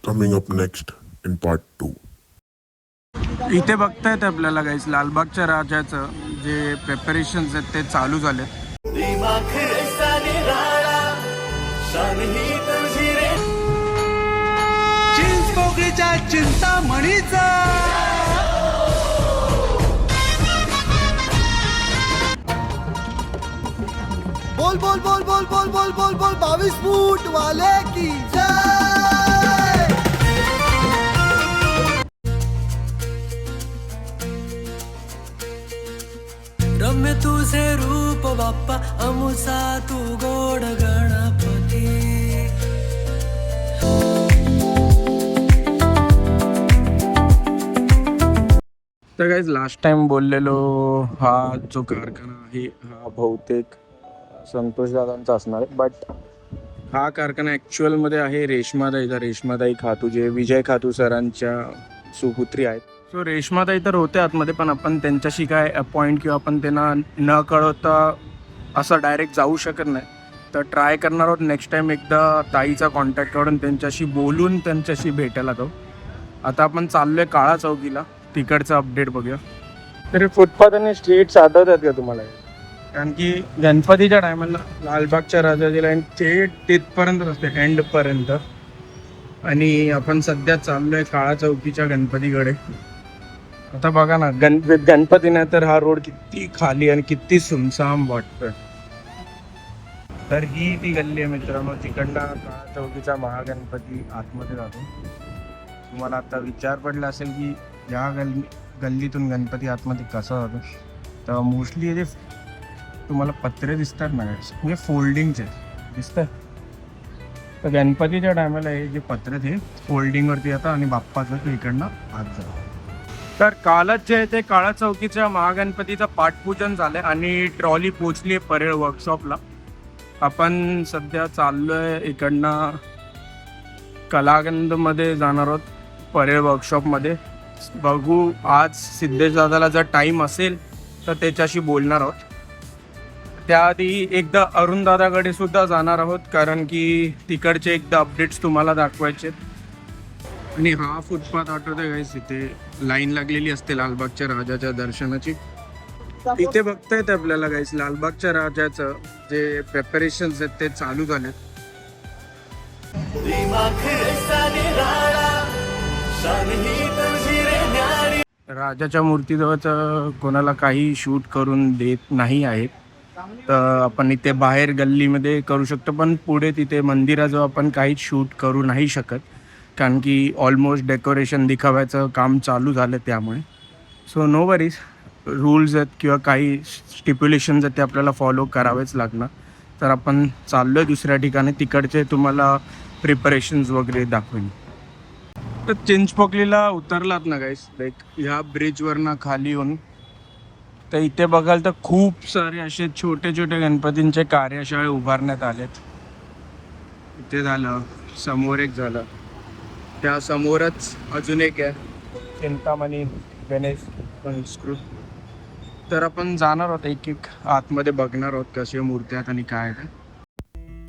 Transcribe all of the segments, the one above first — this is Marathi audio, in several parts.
coming up next in part 2. इथे बघतायत आपल्याला गाईस लालबागच्या राजाचं जे प्रिपरेशन्स आहेत ते चालू झाले. चिंचपोकळीच्या चिंतामणीचा बोल बोल बोल बोल बोल बोल बोल बोल 22 फूट वाले की जय. रम्य तुझे रूप बाप्पा अमुसा तू गोड गणपती. तर गाईज लास्ट टाइम बोललेलो हा जो कारखाना आहे हा बहुतेक संतोष दादांचा असणार आहे, बट हा कारखाना ॲक्च्युअलमध्ये आहे रेश्माताईचा. रेश्माताई खातू जे विजय खातू सरांच्या सुपुत्री आहेत. सो रेश्माताई तर होते आतमध्ये, पण आपण त्यांच्याशी काय अपॉइंट किंवा आपण त्यांना न कळवता असं डायरेक्ट जाऊ शकत नाही. तर ट्राय करणार आहोत नेक्स्ट टाइम एकदा ताईचा कॉन्टॅक्ट काढून त्यांच्याशी बोलून त्यांच्याशी भेटायला जाऊ. आता आपण चाललोय काळा चौकीला, तिकडचा अपडेट बघूया. तरी फुटपाथ आणि स्ट्रीट्स आठवतात का तुम्हाला? कारण की गणपतीच्या टायमाला लालबागच्या राजाची लाईन थेट तिथपर्यंत असते, एंडपर्यंत. आणि आपण सध्या चाललोय काळा चौकीच्या गणपतीकडे. आता बघा ना, गणपतीने तर हा रोड किती खाली आणि किती सुमसाम वाटतोय. तर ही ती गल्ली आहे मित्रांनो, तिकडनं काळा चौकीचा महागणपती आतमध्ये जातो. तुम्हाला आता विचार पडला असेल की या गल्लीतून गणपती आतमध्ये कसा जातो. तर मोस्टली जे तुम्हाला पत्रे दिसतात ना म्हणजे फोल्डिंगचे दिसतात. तर गणपतीच्या टायमाला हे जे पत्रे ते फोल्डिंगवरती येतात आणि बाप्पाचं इकडनं आत जातं. तर कालच जे आहे ते काळा चौकीच्या महागणपतीचं पाठपूजन झालं आणि ट्रॉली पोचली आहे परेड वर्कशॉपला. आपण सध्या चाललोय इकडनं कलागंधमध्ये जाणार आहोत परेड वर्कशॉपमध्ये. बघू आज सिद्धेश दादाला जर टाईम असेल तर त्याच्याशी बोलणार आहोत. त्याआधी एकदा अरुण दादाकडे सुद्धा जाणार आहोत, कारण की तिकडचे एकदा अपडेट्स तुम्हाला दाखवायचे. आणि हा फुटपाथ आठवतोय गाईस, इथे लाईन लागलेली असते लालबागच्या राजाच्या दर्शनाची. इथे बघतायत आपल्याला गाईस लालबागच्या राजाचं जे प्रिपरेशन्स आहेत ते चालू झालेत. राजाच्या मूर्तीजवळचं कोणाला काही शूट करून देत नाही आहेत. तर आपण इथे बाहेर गल्लीमध्ये करू शकतो, पण पुढे तिथे मंदिराजवळ आपण काहीच शूट करू नाही शकत, कारण की ऑलमोस्ट डेकोरेशन दिखाव्याचं काम चालू झालं त्यामुळे. सो नो वरीज, रूल्स आहेत किंवा काही स्टिप्युलेशन्स आहेत ते आपल्याला फॉलो करावेच लागणार. तर आपण चाललो आहे दुसऱ्या ठिकाणी, तिकडचे तुम्हाला प्रिपरेशन्स वगैरे दाखवेन. तर चिंचपोकलीला उतरलात ना गाईस, लाईक ह्या ब्रिजवरनं खाली येऊन तर इथे बघाल तर खूप सारे असे छोटे छोटे गणपतींचे कार्यशाळे उभारण्यात आलेत. इथे झालं, समोर एक झालं, त्या समोरच अजून एक आहे चिंतामणी गणेश संस्कृत. तर आपण जाणार आहोत एक एक आतमध्ये बघणार आहोत कसे मूर्ती आहेत आणि काय आहे.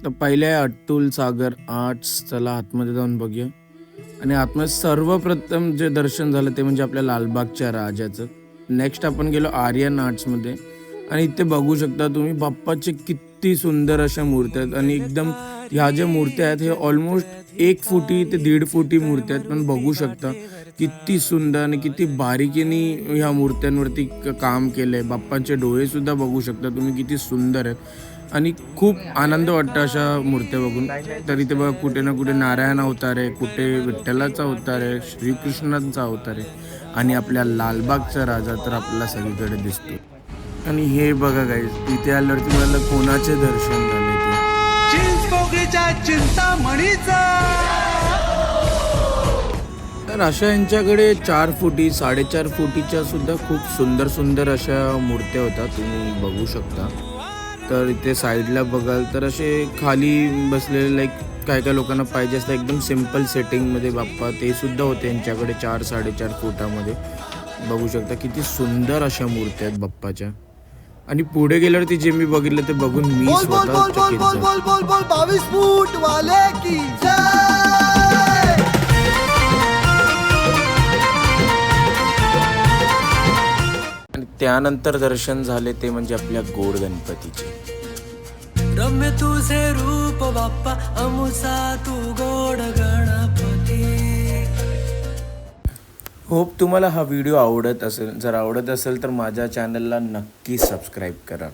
तर पहिले अट्टुल सागर आर्ट्स, चला आतमध्ये जाऊन बघूया. आणि आतमध्ये सर्वप्रथम जे दर्शन झालं ते म्हणजे आपल्या लालबागच्या राजाचं. नेक्स्ट आपण गेलो आर्यन आर्ट्समध्ये आणि इथे बघू शकता तुम्ही बाप्पाचे किती सुंदर अशा मूर्त्या आहेत. आणि एकदम ह्या ज्या मूर्त्या आहेत हे ऑलमोस्ट 1 फुटी ते 1.5 फुटी मूर्त्या आहेत, पण बघू शकता किती सुंदर आणि किती बारीकीने ह्या मूर्त्यांवरती काम केलं आहे. बाप्पांचे डोळेसुद्धा बघू शकता तुम्ही किती सुंदर आहेत आणि खूप आनंद वाटतं अशा मूर्त्या बघून. तर इथे बघा कुठे ना कुठे नारायण अवतार आहे, कुठे विठ्ठलाचा अवतार आहे, श्रीकृष्णांचा अवतार आहे आणि आपल्या लालबागचा राजा तर आपल्याला सगळीकडे दिसतो. आणि हे बघा गाईस, इथे आल्यावरती मला कोणाचे दर्शन झाले ते चिंचपोकळीच्या चिंतामणीचा. तर अशा यांच्याकडे 4 फुटी 4.5 फुटीच्या सुद्धा खूप सुंदर सुंदर अशा मूर्त्या होत्या, तुम्ही बघू शकता. तर इथे साईडला बघाल तर असे खाली बसलेले लाईक काय काय लोकांना पाहिजे असतं एकदम सिम्पल सेटिंगमध्ये बाप्पा, ते सुद्धा होते यांच्याकडे 4-4.5 फुटामध्ये. बघू शकता किती सुंदर अशा मूर्त्या आहेत बाप्पाच्या. आणि पुढे गेल्यावरती जे मी बघितलं ते बघून मी बोल बोल बोल बोल बोल बोल बोल 22 फूट वाले की जय. त्यानंतर दर्शन झाले ते म्हणजे आपल्या गोड गणपतीचे. रम्य तुझे रूप बाप्पा अमुसा तू गोड गणपती. होप तुम्हाला हा व्हिडिओ आवडत असेल. जर आवडत असेल तर माझ्या चॅनलला नक्की सबस्क्राईब करा.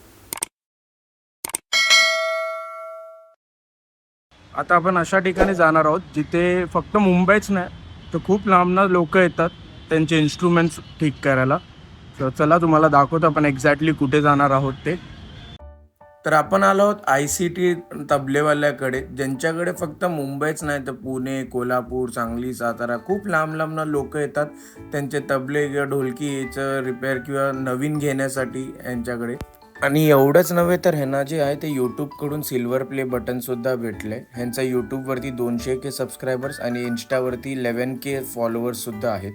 आता आपण अशा ठिकाणी जाणार आहोत जिथे फक्त मुंबईच नाही तर खूप लांबनं लोक येतात त्यांचे इन्स्ट्रुमेंट्स ठीक करायला. तर चला तुम्हाला दाखवतो आपण एक्झॅक्टली कुठे जाणार आहोत ते. तर आपण आलो आहोत ICT तबलेवाल्याकडे, ज्यांच्याकडे फक्त मुंबईच नाही तर पुणे, कोल्हापूर, सांगली, सातारा खूप लांब लांबनं लोक येतात त्यांचे तबले किंवा ढोलकी याचं रिपेअर किंवा नवीन घेण्यासाठी यांच्याकडे. आणि एवढंच नव्हे तर ह्यांना जे आहे ते यूट्यूबकडून सिल्वर प्ले बटनसुद्धा भेटलं आहे. ह्यांचा यूट्यूबवरती 200K सबस्क्रायबर्स आणि इंस्टावरती 11K फॉलोअर्ससुद्धा आहेत.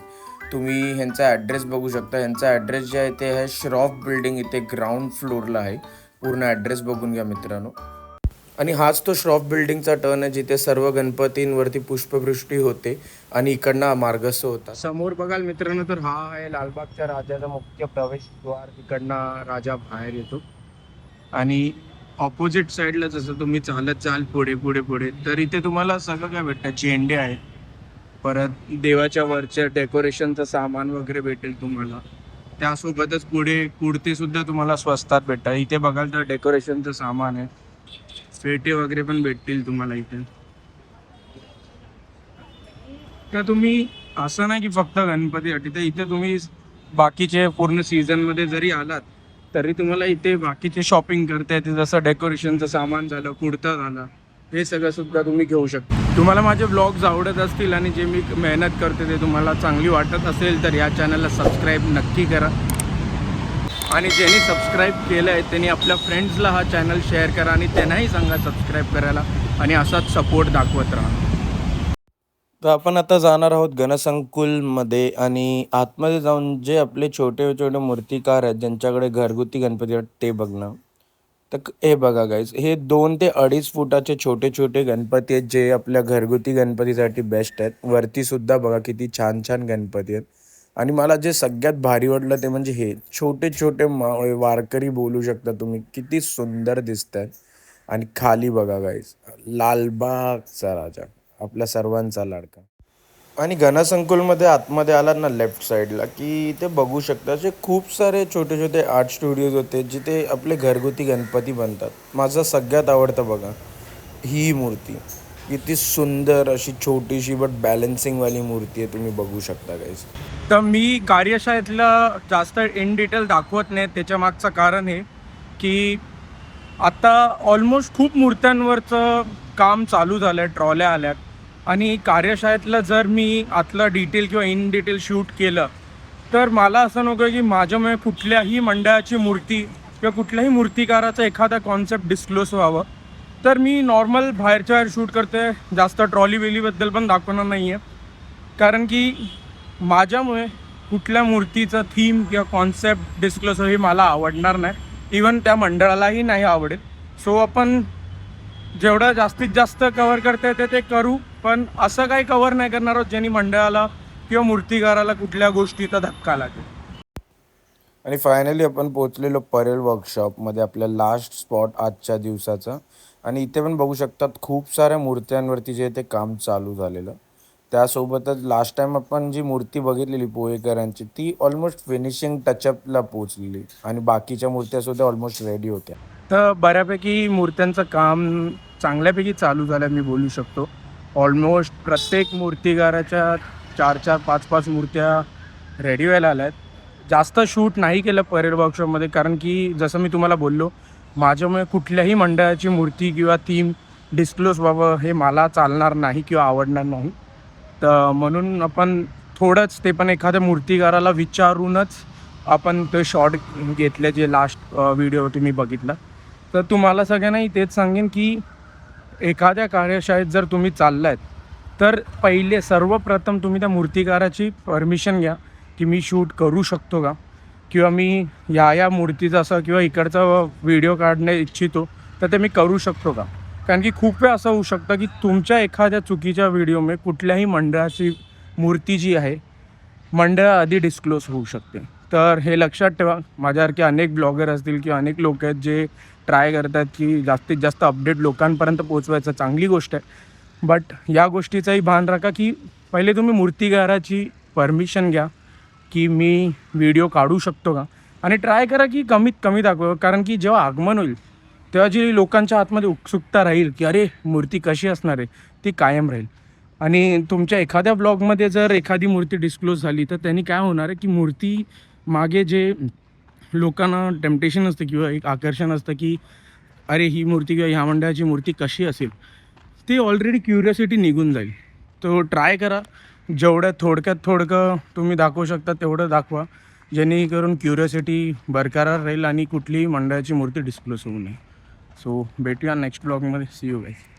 तुम्ही ह्यांचा ॲड्रेस बघू शकता. ह्यांचा ॲड्रेस जे आहे ते आहे श्रॉफ बिल्डिंग, इथे ग्राउंड फ्लोअरला आहे. पूर्ण ॲड्रेस बघून घ्या मित्रांनो. आणि हाच तो श्रॉफ बिल्डिंगचा टर्न आहे जिथे सर्व गणपतींवरती पुष्पवृष्टी होते आणि इकडनं मार्गस्थ होता. समोर बघाल मित्रांनो तर हा आहे लालबागच्या राजाचा मुख्य प्रवेशद्वार. इकडनं राजा बाहेर येतो आणि ऑपोजिट साईडला जसं तुम्ही चालत जाल पुढे पुढे पुढे तर इथे तुम्हाला सगळं काय भेटतं. झेंडे आहेत, परत देवाच्या वरच्या डेकोरेशनचं सामान वगैरे भेटेल तुम्हाला. त्यासोबतच पुढे कुर्ते सुद्धा तुम्हाला स्वस्तात भेटतात. इथे बघाल तर डेकोरेशनचं सामान आहे, फेटे वगैरे पण भेटतील तुम्हाला इथे. तर तुम्ही असं नाही की फक्त गणपतीसाठी, तर इथे तुम्ही बाकीचे पूर्ण सीझनमध्ये जरी आलात तरी तुम्हाला इथे बाकीचे शॉपिंग करता येते. जसं डेकोरेशनचं सामान झालं, कुर्ता झाला, हे सगळं सुद्धा तुम्ही घेऊ शकता. तुम्हाला माझे व्लॉग्स आवडत असतील आणि जे मी मेहनत करते ते तुम्हाला चांगली वाटत असेल तर या चॅनलला सबस्क्राईब नक्की करा. आणि ज्यांनी सबस्क्राईब केलं आहे त्यांनी आपल्या फ्रेंड्सला हा चॅनल शेअर करा आणि त्यांनाही सांगा सबस्क्राईब करायला आणि असाच सपोर्ट दाखवत राहा. तर आपण आता जाणार आहोत गणसंकुलमध्ये आणि आतमध्ये जाऊन जे आपले छोटे छोटे मूर्तिकार आहेत ज्यांच्याकडे घरगुती गणपती आहेत ते बघणं. तर हे बघा गाईज, हे 2 ते 2.5 फुटाचे छोटे छोटे गणपती आहेत जे आपल्या घरगुती गणपतीसाठी बेस्ट आहेत. वरती सुद्धा बघा किती छान छान गणपती आहेत. आणि मला जे सगळ्यात भारी वाटलं ते म्हणजे हे छोटे छोटे वारकरी बोलू शकता तुम्ही, किती सुंदर दिसत आहेत. आणि खाली बघा गाईज, लालबागचा राजा, आपल्या सर्वांचा लाडका. आणि गणसंकुलमध्ये आतमध्ये आलात ना लेफ्ट साईडला की इथे बघू शकता असे खूप सारे छोटे छोटे आर्ट स्टुडिओज होते जिथे आपले घरगुती गणपती बनतात. माझा सगळ्यात आवडतं बघा ही मूर्ती, किती सुंदर अशी छोटीशी बट बॅलन्सिंगवाली मूर्ती आहे, तुम्ही बघू शकता गाईज. तर मी कार्यशाळेतलं जास्त इन डिटेल दाखवत नाही. त्याच्या मागचं कारण हे की आता ऑलमोस्ट खूप मूर्त्यांवरचं काम चालू झालं आहे, ट्रॉल्या आल्यात. आणि कार्यशाळेतलं जर मी आतलं डिटेल किंवा इन डिटेल शूट केलं तर मला असं नको की माझ्यामुळे कुठल्याही मंडळाची मूर्ती किंवा कुठल्याही मूर्तिकाराचा एखादा कॉन्सेप्ट डिस्क्लोज व्हावं. तर मी नॉर्मल बाहेरच्या बाहेर शूट करते, जास्त ट्रॉली वेलीबद्दल पण दाखवणार नाही आहे. कारण की माझ्यामुळे कुठल्या मूर्तीचं थीम किंवा कॉन्सेप्ट डिस्क्लोज हे मला आवडणार नाही, इवन त्या मंडळालाही नाही आवडेल. सो आपण जेवढं जास्तीत जास्त कव्हर करता येते ते करू, पण असं काही कव्हर नाही करणार आहोत ज्यांनी मंडळाला किंवा मूर्तिकाराला कुठल्या गोष्टीचा धक्का लागेल. आणि फायनली आपण पोचलेलो परेल वर्कशॉपमध्ये, आपल्या लास्ट स्पॉट आजच्या दिवसाचा. आणि इथे पण बघू शकतात खूप साऱ्या मूर्त्यांवरती जे ते काम चालू झालेलं. त्यासोबतच लास्ट टाइम आपण जी मूर्ती बघितलेली पोहेकरांची ती ऑलमोस्ट फिनिशिंग टचअपला पोचलेली आणि बाकीच्या मूर्त्यासुद्धा ऑलमोस्ट रेडी होत्या. तर बऱ्यापैकी मूर्त्यांचं काम चांगल्यापैकी चालू झालं मी बोलू शकतो. ऑलमोस्ट प्रत्येक मूर्तिकाराच्या 4-4, 5-5 मूर्त्या रेडी व्हायला आल्या आहेत. जास्त शूट नाही केलं परेड वर्कशॉपमध्ये कारण की जसं मी तुम्हाला बोललो माझ्यामुळे कुठल्याही मंडळाची मूर्ती किंवा थीम डिस्क्लोज व्हावं हे मला चालणार नाही किंवा आवडणार नाही. तर म्हणून आपण थोडंच ते पण एखाद्या मूर्तिकाराला विचारूनच आपण ते शॉट घेतले जे लास्ट व्हिडिओ तुम्ही बघितला. तर तुम्हाला सगळ्यांनाही तेच सांगेन की एखाद्या कार्यशाळेत जर तुम्ही चाललात तर पहिले सर्वप्रथम तुम्ही त्या मूर्तिकाराची परमिशन घ्या की मी शूट करू शकतो का, किंवा मी या मूर्तीचा असं किंवा इकडचा व्हिडिओ काढणे इच्छितो तर ते मी करू शकतो का. कारण की खूप वेळ असं होऊ शकतं की तुमच्या एखाद्या चुकीच्या व्हिडिओमुळे कुठल्याही मंडळाची मूर्ती जी आहे मंडळाआधी डिस्क्लोज होऊ शकते. तर हे लक्षात ठेवा. माझ्यासारखे अनेक ब्लॉगर असतील किंवा अनेक लोक आहेत जे ट्राय करतात की जास्तीत जास्त अपडेट लोकांपर्यंत पोचवायचं. चांगली गोष्ट आहे, बट या गोष्टीचाही भान राखा की पहिले तुम्ही मूर्तिकाराची परमिशन घ्या की मी व्हिडिओ काढू शकतो का, आणि ट्राय करा की कमीत कमी दाखवा. कारण की जेव्हा आगमन होईल तेव्हा जी लोकांच्या आतमध्ये उत्सुकता राहील की अरे मूर्ती कशी असणार आहे, ती कायम राहील. आणि तुमच्या एखाद्या ब्लॉगमध्ये जर एखादी मूर्ती डिस्क्लोज झाली तर त्यांनी काय होणार आहे की मूर्ती मागे जे लोकांना टेम्पटेशन असतं किंवा एक आकर्षण असतं की अरे ही मूर्ती किंवा ह्या मंडळाची मूर्ती कशी असेल, ती ऑलरेडी क्युरियोसिटी निघून जाईल. तो ट्राय करा थोडक्यात तुम्ही दाखवू शकता तेवढं दाखवा, जेणेकरून क्युरियोसिटी बरकरार राहील आणि कुठलीही मंडळाची मूर्ती डिस्क्लोज होऊ नये. सो भेटूया नेक्स्ट ब्लॉगमध्ये. See you guys.